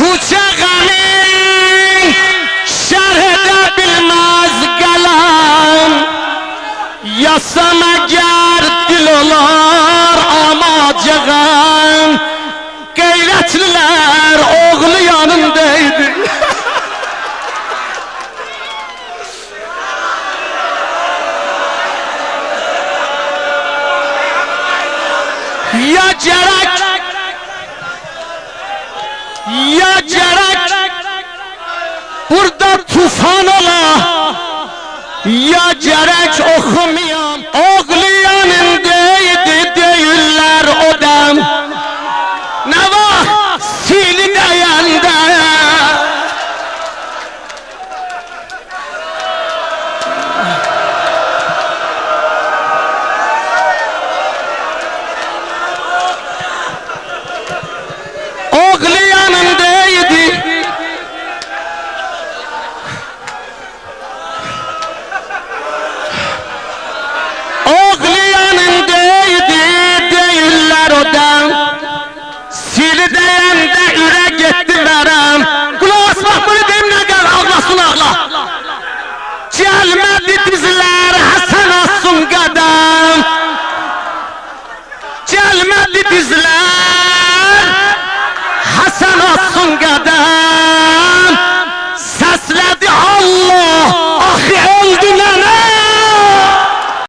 Kuçe gamin şerhede bilmez gelen, yasam eğer dil olar amacığım. Gayretliler oğlu yanındaydı. Ya gerek, ya gerek burada tufan ola, ya gerek okumayam oğlu